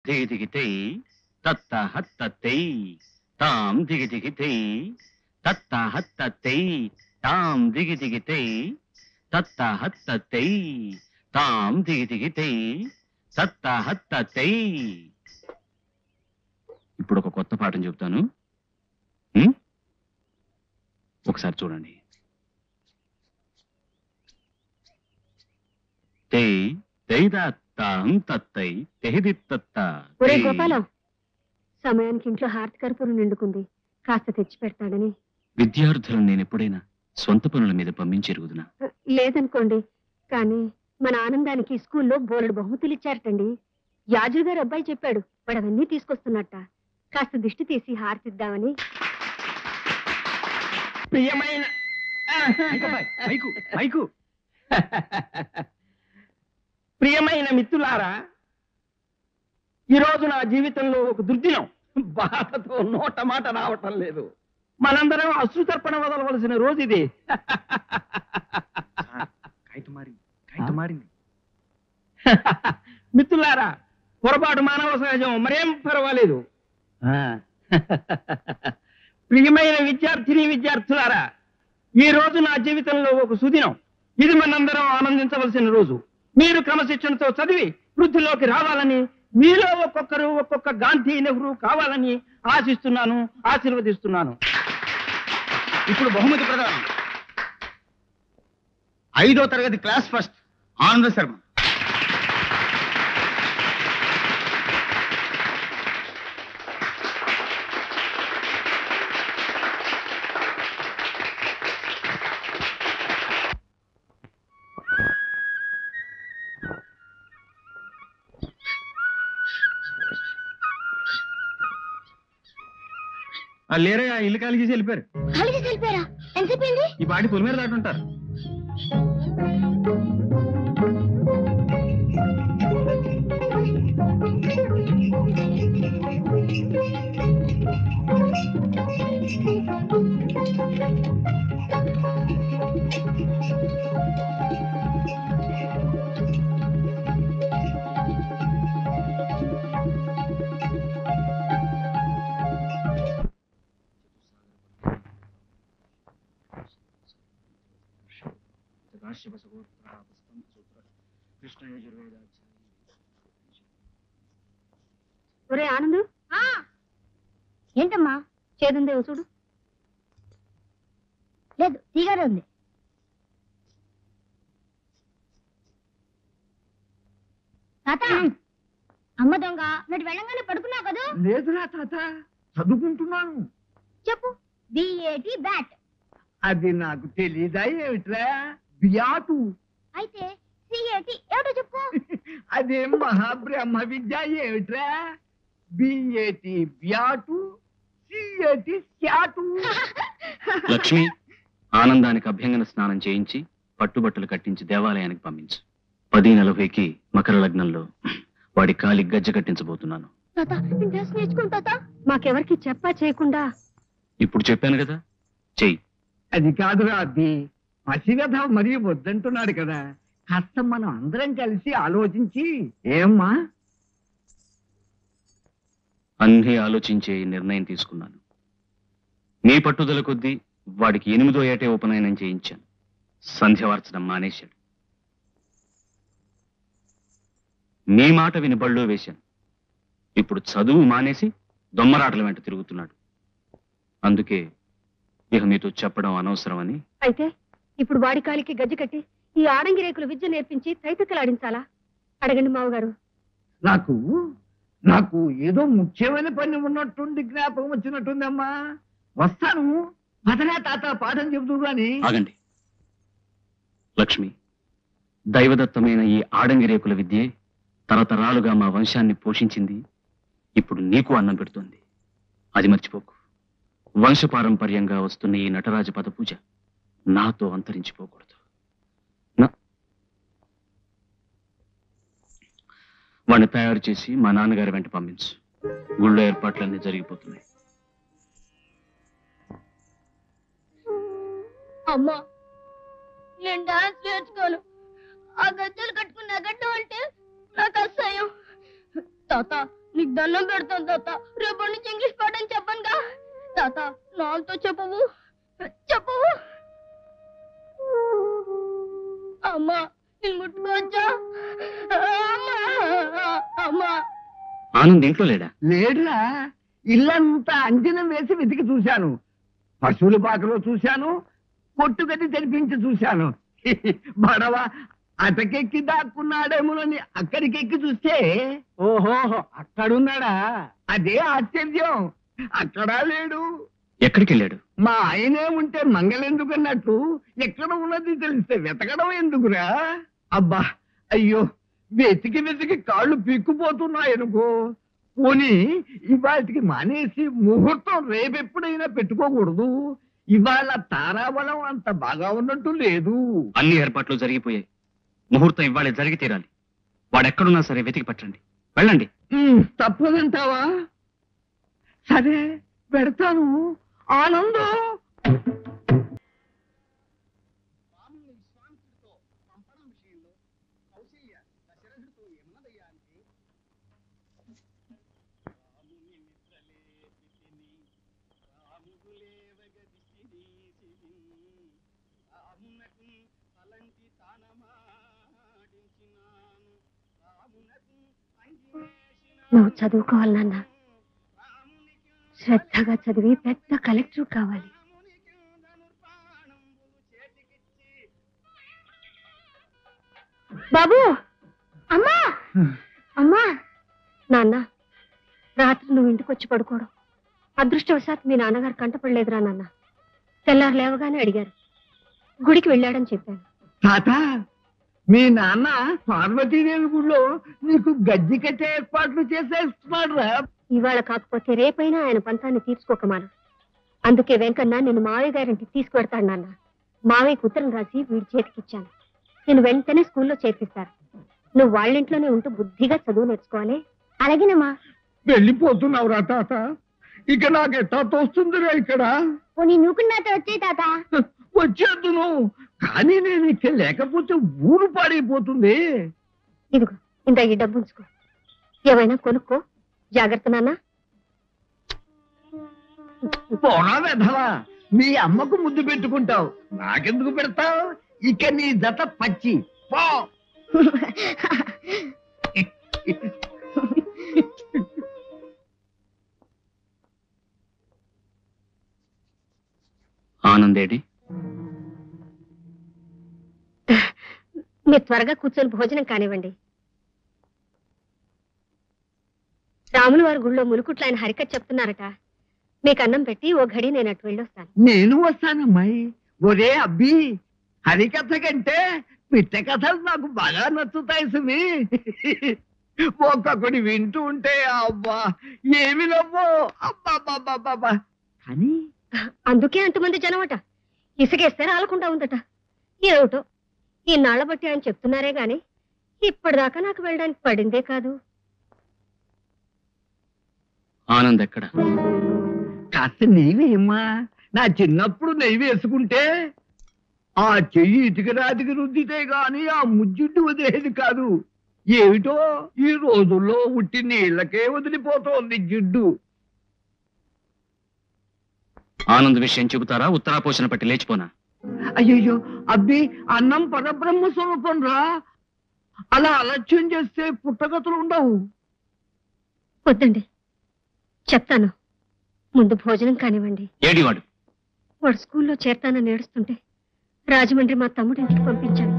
దిగిదిగితే తత్త హత్తై తాం దిగిదిగితే తత్త హత్తై తాం దిగిదిగితే తత్త హత్తై తాం దిగిదిగితే తత్త హత్తై. ఇప్పుడు ఒక కొత్త పాఠం చెబుతాను, ఒకసారి చూడండి. ఒరే గోపాలం, సమయానికి ఇంట్లో హారతి కర్పూరం నిండుకుంది, కాస్త తెచ్చి పెడతాడని. విద్యార్థులను నేను ఎప్పుడైనా సొంత పనుల మీద పంపించెరుగుదునా? లేదనుకోండి, కానీ మన ఆనందానికి స్కూల్లో బోలెడు బహుమతులు ఇచ్చారటండి. యాజు గారు అబ్బాయి చెప్పాడు, వాడు అవన్నీ తీసుకొస్తున్నట్ట. కాస్త దిష్టి తీసి హారతిద్దామని. ప్రియమైన ప్రియమైన మిత్రులారా, ఈరోజు నా జీవితంలో ఒక దుర్దినం. బాధతో నోట మాట రావటం లేదు. మనందరం అశ్రుతర్పణ వదలవలసిన రోజు ఇది. మిత్రులారా, పొరపాటు మానవ సహజం, మరేం పర్వాలేదు. ప్రియమైన విద్యార్థిని విద్యార్థులారా, ఈ రోజు నా జీవితంలో ఒక సుదినం. ఇది మనందరం ఆనందించవలసిన రోజు. మీరు క్రమశిక్షణతో చదివి వృద్ధిలోకి రావాలని, మీలో ఒక్కొక్కరు ఒక్కొక్క గాంధీ నెహ్రూ కావాలని ఆశిస్తున్నాను, ఆశీర్వదిస్తున్నాను. ఇప్పుడు బహుమతి ప్రదానం. 5వ తరగతి క్లాస్ ఫస్ట్ ఆనంద శర్మ. లేరే, ఇల్లు ఖాళీ చేసి వెళ్ళిపోయారు. ఈ పాటి పొలి మీద దాటుంటారు. ఒరే ఆనందు, ఏంటమ్మా చేదుందేవో చూడు. లేదు, తీగానే ఉంది. తాత, అమ్మ దొంగ నటు వెళ్ళంగానే పడుకున్నావు కదా? లేదురా తాత, చదువుకుంటున్నాను. చెప్పు. BAT bat. అది నాకు తెలీదా ఏమిట్రా? బియాటు. అయితే సిఏటి ఏమిటో చెప్పు. అదేం మహాబ్రహ్మ విద్య ఏమిట్రా? బిఏటి బ్యాటు, సిఏటి శాటు. లక్ష్మి, ఆనందానికి అభ్యంగన స్నానం చేయించి పట్టుబట్టలు కట్టించి దేవాలయానికి పంపించు. 10:40కి మకర లగ్నంలో వాడి కాలి గజ్జ కట్టించబోతున్నాను. మాకెవరికి చెప్పా చేయకుండా. ఇప్పుడు చెప్పాను కదా, చెయ్యి. అది కాదురా అబ్బి, పసిగథ మరీ వద్దంటున్నాడు కదా. కాస్త మనం అందరం కలిసి ఆలోచించి. ఏమ్మా? అన్నీ ఆలోచించే నిర్ణయం తీసుకున్నాను. నీ పట్టుదల కొద్దీ వాడికి 8వ ఏటే ఉపనయనం చేయించాను. సంధ్యవార్చడం మానేశాడు. నీ మాట విని బళ్ళో వేశాను. ఇప్పుడు చదువు మానేసి దొమ్మరాటల వెంట తిరుగుతున్నాడు. అందుకే ఇక మీతో చెప్పడం అనవసరమని. అయితే ఇప్పుడు వాడి కాలికి గజ్జి కట్టి ఈ ఆడంగి రేకులు విద్య నేర్పించి తైతక్కలాడించాలా? అడగండి మావగారు. నాకు నాకు ఏదో ముఖ్యమైన పని ఉన్నట్టుండి జ్ఞాపకం వచ్చినట్టుందమ్మా. వస్తాను. పదనా తాత, పాఠం చెబుతూ గాని. ఆగండి లక్ష్మి, దైవదత్తమైన ఈ ఆడంగి రేకుల విద్యే తరతరాలుగా మా వంశాన్ని పోషించింది. ఇప్పుడు నీకు అన్నం పెడుతోంది. అది మర్చిపోకు. వంశపారంపర్యంగా వస్తున్న ఈ నటరాజ పద పూజ నాతో అంతరించిపోకూడదు. వాడిని తయారు చేసి మా నాన్నగారి వెంట పంపించు. గుళ్ళో ఏర్పాట్లన్నీ జరిగిపోతున్నాయి. అమ్మా, నేను డాన్స్ నేర్చుకోను. ఆ గజ్జలు కట్టుకున్న గడ్డం అంటే నాకు అసహ్యం. తాత, నీకు దండం పెడతాను తాత. రేపటి నుంచి ఇంగ్లీష్ పాఠం చెప్పనుగా తాత. నాతో చెప్పవు చెప్పవు. అమ్మా నేను ముట్టుకోవచ్చా? అమ్మా. ఆనంద్ ఇంట్లో లేడా? లేడురా. ఇల్లంతా అంజనం వేసి వెతికి చూశాను. పశువుల పాకలో చూశాను, కొట్టుగది తెరిపించి చూశాను. బడవ అటకెక్కి దాక్కున్నాడేమోనని అక్కడికెక్కి చూస్తే ఓహో అక్కడున్నాడా? అదే ఆశ్చర్యం. అక్కడా లేడు. ఎక్కడికి వెళ్ళాడు? మా ఆయనే ఉంటే మంగళెందుకన్నట్టు ఎక్కడ ఉన్నది తెలిస్తే వెతకడం ఎందుకురా? అబ్బా అయ్యో, వెతికి వెతికి కాళ్ళు పీక్కుపోతున్నాయనుకో. పోనీ ఇవాళకి మానేసి ముహూర్తం రేపెప్పుడైనా పెట్టుకోకూడదు? ఇవాళ తారాబలం అంత బాగా ఉన్నట్టు లేదు. అన్ని ఏర్పాట్లు జరిగిపోయాయి. ముహూర్తం ఇవాళ జరిగి తీరాలి. వాడెక్కడున్నా సరే వెతికి పట్టండి. వెళ్ళండి. తప్పదంటావా? సరే పెడతాను. ఆనందం. నువ్వు చదువుకోవాలి నాన్న. శ్రద్ధగా చదివి పెద్ద కలెక్టర్ కావాలి. బాబు, అమ్మా అమ్మా. నాన్న, రాత్రి నువ్వు ఇంటికి వచ్చి పడుకోవడం అదృష్టవశాత్ మీ నాన్నగారు కంటపడలేదురా నాన్న. తెల్లారు లేవగానే అడిగారు. గుడికి వెళ్ళాడని చెప్పాను. తాత, మీ నాన్న పార్వతీదేవి గుడిలో నీకు గజ్జి కట్టే ఏర్పాట్లు చేసేస్తున్నాడు రా. ఇవాళ కాకపోతే రేపైనా ఆయన పంతాన్ని తీర్చుకోకమాను. అందుకే వెంకన్న నేను మావయ్య గారింటికి తీసుకువెడతాడు నాన్న. మావయ్యకు ఉత్తరం రాసి వీడి చేతికిచ్చాను. నేను వెంటనే స్కూల్లో చేర్పిస్తారు. నువ్వు వాళ్ళింట్లోనే ఉంటూ బుద్ధిగా చదువు నేర్చుకోవాలి. అలాగేనమ్మా. వెళ్ళిపోతున్నావురా తాత. ఇక నాకెట్టా తోస్తుందిరా ఇక్కడ. నువ్వు నాతో వచ్చే తాత. వచ్చేద్దును, కానీ నేను ఇక్కడ లేకపోతే ఊరు పాడైపోతుంది. ఇదిగో ఇంత ఈ డబ్బు ఉంచుకో. ఏమైనా కొనుక్కో. జాగ్రత్త నాన్న. పోనా వెధవా, మీ అమ్మకు ముద్దు పెట్టుకుంటావు, నాకెందుకు పెడతావు? ఇక నీ జత పచ్చి పో. ఆనందేడి? మీరు త్వరగా కూర్చొని భోజనం కానివ్వండి. రాముల వారి గుళ్ళో ములుకుట్లు ఆయన హరికథ చెప్తున్నారట. మీకు అన్నం పెట్టి ఓ ఘడి నేను అటు వెళ్ళొస్తాను. నేను వస్తానమ్మాయి. ఒరే అబ్బి, హరికథ కంటే పిట్ట కథలు నాకు బాగా నచ్చుతాయి సుమి. ఒక్కొక్కటి వింటూ ఉంటే అబ్బా ఏమి నవ్వో. అబ్బా కానీ అందుకే అంతమంది జనమట. ఇసుకేస్తే రాలకుండా ఉందట. ఏమిటో ఈనాళ్ల బట్టి ఆయన చెప్తున్నారే గాని ఇప్పటిదాకా నాకు వెళ్ళడానికి పడిందే కాదు. ఆనంద్ ఎక్కడ? కాస్త నెయ్యేమ్మా. నా చిన్నప్పుడు నెయ్యి వేసుకుంటే ఆ చెయ్యి ఇటుక రాతికి రుద్దితే గాని ఆ ముజ్జుడ్డు వదిలేది కాదు. ఏమిటో ఈ రోజుల్లో ఉట్టి నీళ్లకే వదిలిపోతోంది జిడ్డు. ఆనంద్ విషయం చెబుతారా? ఉత్తరాపోషణ పట్టి లేచిపోనా? అయ్యయ్యో అబ్బి, అన్నం పరబ్రహ్మ స్వరూపం రా. అలా అలక్ష్యం చేస్తే పుట్టగతులు ఉండవు. వద్దండి, చెప్తాను. ముందు భోజనం కానివ్వండి. ఏడివాడు? వాడు స్కూల్లో చేరతానని ఏడుస్తుంటే రాజమండ్రి మా తమ్ముడి ఇంటికి పంపించాను.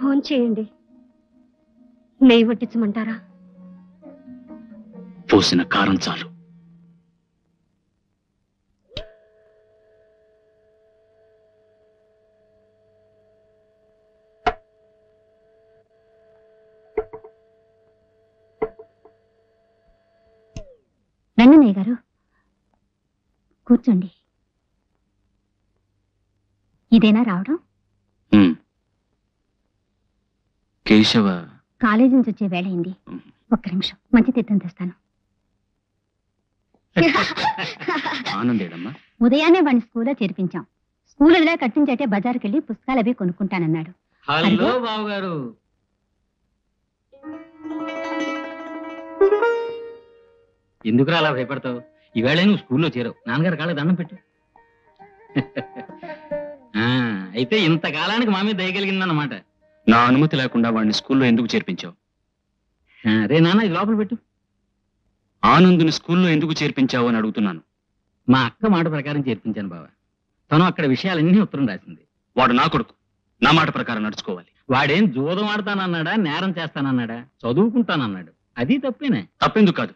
భోంచేయండి. నెయ్యి వడ్డించమంటారా? పోసిన కారం చాలు. రంగన్నయ్య గారు కూర్చోండి. ఇదేనా రావడం? కేశవ కాలేజీ నుంచి వచ్చే వేళ అయింది. ఒక్క నిమిషం, మంచి తీర్థం తెస్తాను. ఆనందేడమ్మా? ఉదయాన్నే వాడిని స్కూల్లో చేర్పించాం. స్కూల్ వదిలే కట్టించటే బజార్కి వెళ్ళి పుస్తకాలు అవి కొనుక్కుంటానన్నాడు. హలో బాబు గారు. ఎందుకురా అలా భయపడతావు? ఈవేళ నువ్వు స్కూల్లో చేరావు, నాన్నగారి కాళ్ళ దండం పెట్టు. అయితే ఇంతకాలానికి మా మీద దయగలిగిందన్నమాట. నా అనుమతి లేకుండా వాడిని స్కూల్లో ఎందుకు చేర్పించావు? రే నాన్న, ఇది లోపల పెట్టు. ఆనందుని స్కూల్లో ఎందుకు చేర్పించావు అని అడుగుతున్నాను. మా అక్క మాట ప్రకారం చేర్పించాను బావ. తను అక్కడ విషయాలన్నీ ఉత్తరం రాసింది. వాడు నా కొడుకు, నా మాట ప్రకారం నడుచుకోవాలి. వాడేం జూదం ఆడతానన్నాడా, నేరం చేస్తానన్నాడా? చదువుకుంటానన్నాడు. అది తప్పేనే. తప్పెందుకు కాదు?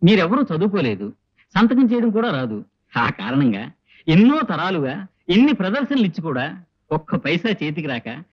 మీరెవరూ చదువుకోలేదు, సంతకం చేయడం కూడా రాదు. ఆ కారణంగా ఎన్నో తరాలుగా ఎన్ని ప్రదర్శనలు ఇచ్చి కూడా ఒక్క పైసా చేతికి రాక